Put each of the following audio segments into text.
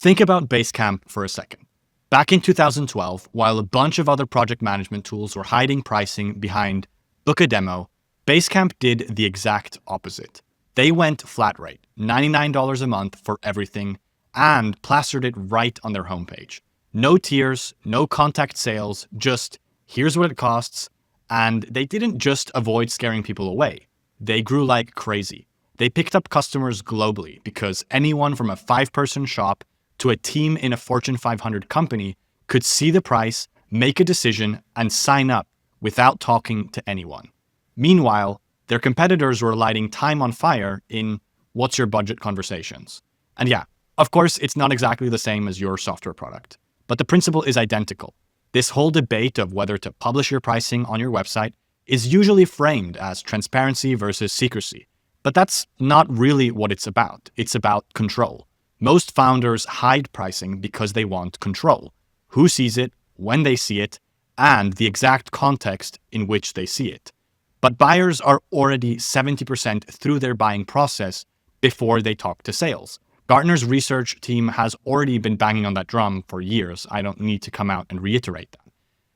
Think about Basecamp for a second. Back in 2012, while a bunch of other project management tools were hiding pricing behind book a demo, Basecamp did the exact opposite. They went flat rate, $99 a month for everything, and plastered it right on their homepage. No tiers, no contact sales, just here's what it costs. And they didn't just avoid scaring people away. They grew like crazy. They picked up customers globally because anyone from a 5-person shop to a team in a Fortune 500 company could see the price, make a decision, and sign up without talking to anyone. Meanwhile, their competitors were lighting time on fire in what's your budget conversations. And yeah, of course, it's not exactly the same as your software product, but the principle is identical. This whole debate of whether to publish your pricing on your website is usually framed as transparency versus secrecy. But that's not really what it's about. It's about control. Most founders hide pricing because they want control. Who sees it, when they see it, and the exact context in which they see it. But buyers are already 70% through their buying process before they talk to sales. Gartner's research team has already been banging on that drum for years. I don't need to come out and reiterate that.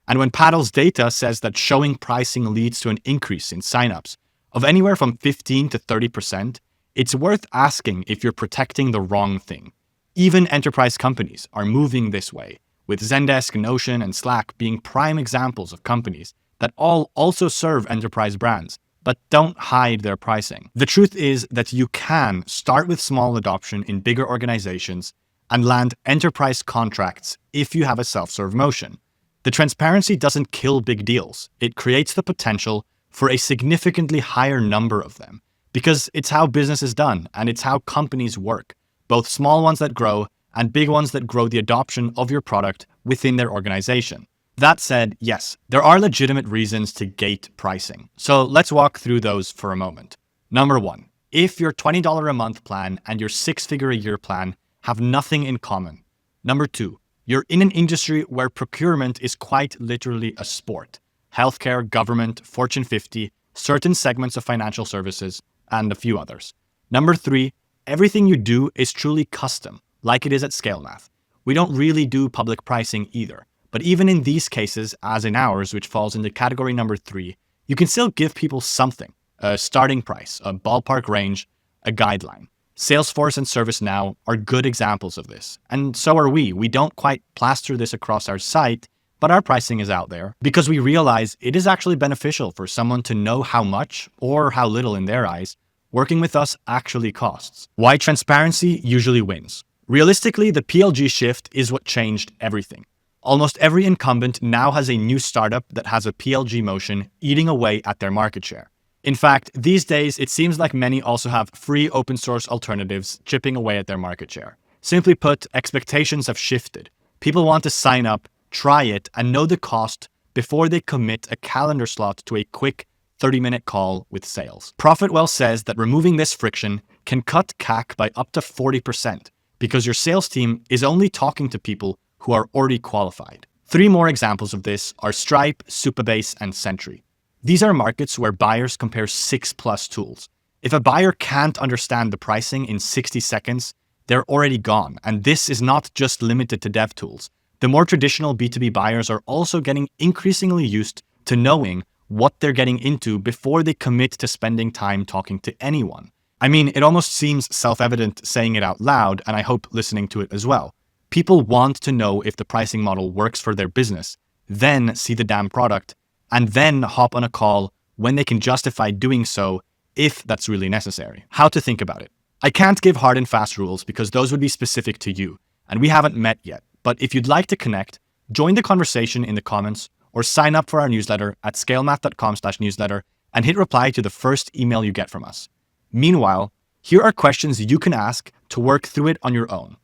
And when Paddle's data says that showing pricing leads to an increase in signups of anywhere from 15 to 30%, it's worth asking if you're protecting the wrong thing. Even enterprise companies are moving this way, with Zendesk, Notion, and Slack being prime examples of companies that all also serve enterprise brands, but don't hide their pricing. The truth is that you can start with small adoption in bigger organizations and land enterprise contracts if you have a self-serve motion. The transparency doesn't kill big deals. It creates the potential for a significantly higher number of them, because it's how business is done and it's how companies work, both small ones that grow and big ones that grow the adoption of your product within their organization. That said, yes, there are legitimate reasons to gate pricing. So let's walk through those for a moment. Number one, if your $20 a month plan and your 6-figure a year plan have nothing in common. Number two, you're in an industry where procurement is quite literally a sport. Healthcare, government, Fortune 50, certain segments of financial services, and a few others. Number three, everything you do is truly custom, like it is at ScaleMath. We don't really do public pricing either. But even in these cases, as in ours, which falls into category number 3, you can still give people something, a starting price, a ballpark range, a guideline. Salesforce and ServiceNow are good examples of this. And so are we. We don't quite plaster this across our site, but our pricing is out there because we realize it is actually beneficial for someone to know how much, or how little in their eyes, working with us actually costs. Why transparency usually wins. Realistically, the PLG shift is what changed everything. Almost every incumbent now has a new startup that has a PLG motion eating away at their market share. In fact, these days, it seems like many also have free open source alternatives chipping away at their market share. Simply put, expectations have shifted. People want to sign up, try it, and know the cost before they commit a calendar slot to a quick 30-minute call with sales. Profitwell says that removing this friction can cut CAC by up to 40% because your sales team is only talking to people who are already qualified. 3 more examples of this are Stripe, Supabase, and Sentry. These are markets where buyers compare 6+ tools. If a buyer can't understand the pricing in 60 seconds, they're already gone. And this is not just limited to dev tools. The more traditional B2B buyers are also getting increasingly used to knowing what they're getting into before they commit to spending time talking to anyone. I mean, it almost seems self-evident saying it out loud, and I hope listening to it as well. People want to know if the pricing model works for their business, then see the damn product, and then hop on a call when they can justify doing so if that's really necessary. How to think about it. I can't give hard and fast rules because those would be specific to you, and we haven't met yet. But if you'd like to connect, join the conversation in the comments or sign up for our newsletter at scalemath.com/newsletter and hit reply to the first email you get from us. Meanwhile, here are questions you can ask to work through it on your own.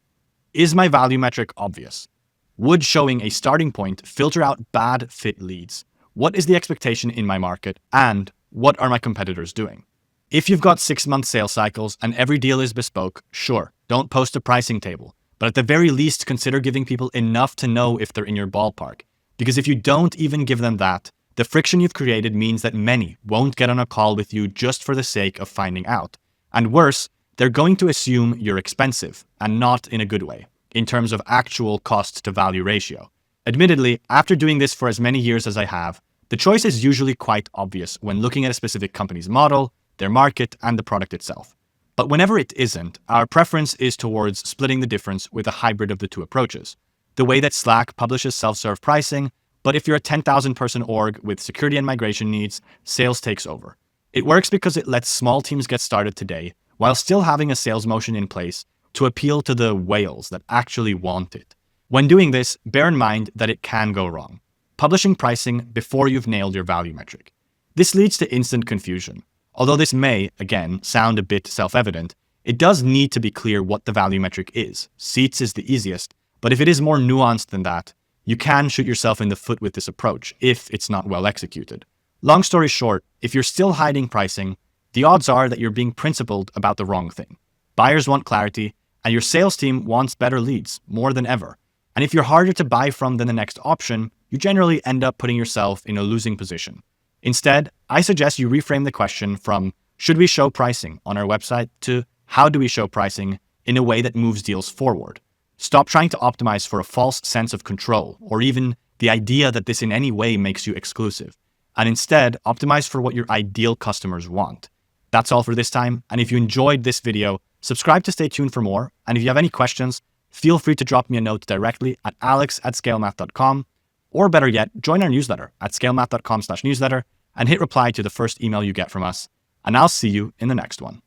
Is my value metric obvious? Would showing a starting point filter out bad fit leads? What is the expectation in my market? And what are my competitors doing? If you've got 6-month sales cycles and every deal is bespoke, sure, don't post a pricing table. But at the very least, consider giving people enough to know if they're in your ballpark. Because if you don't even give them that, the friction you've created means that many won't get on a call with you just for the sake of finding out. And worse, they're going to assume you're expensive, and not in a good way. in terms of actual cost to value ratio. Admittedly, after doing this for as many years as I have, the choice is usually quite obvious when looking at a specific company's model, their market, and the product itself. But whenever it isn't, our preference is towards splitting the difference with a hybrid of the two approaches. The way that Slack publishes self-serve pricing, but if you're a 10,000 person org with security and migration needs, sales takes over. It works because it lets small teams get started today while still having a sales motion in place to appeal to the whales that actually want it. When doing this, bear in mind that it can go wrong. Publishing pricing before you've nailed your value metric. This leads to instant confusion. Although this may, again, sound a bit self-evident, it does need to be clear what the value metric is. Seats is the easiest, but if it is more nuanced than that, you can shoot yourself in the foot with this approach if it's not well executed. Long story short, if you're still hiding pricing, the odds are that you're being principled about the wrong thing. Buyers want clarity, and your sales team wants better leads more than ever. And if you're harder to buy from than the next option, you generally end up putting yourself in a losing position. Instead, I suggest you reframe the question from should we show pricing on our website to how do we show pricing in a way that moves deals forward. Stop trying to optimize for a false sense of control or even the idea that this in any way makes you exclusive. And instead, optimize for what your ideal customers want. That's all for this time. And if you enjoyed this video, subscribe to stay tuned for more. And if you have any questions, feel free to drop me a note directly at alex@scalemath.com, or better yet, join our newsletter at scalemath.com/newsletter and hit reply to the first email you get from us. And I'll see you in the next one.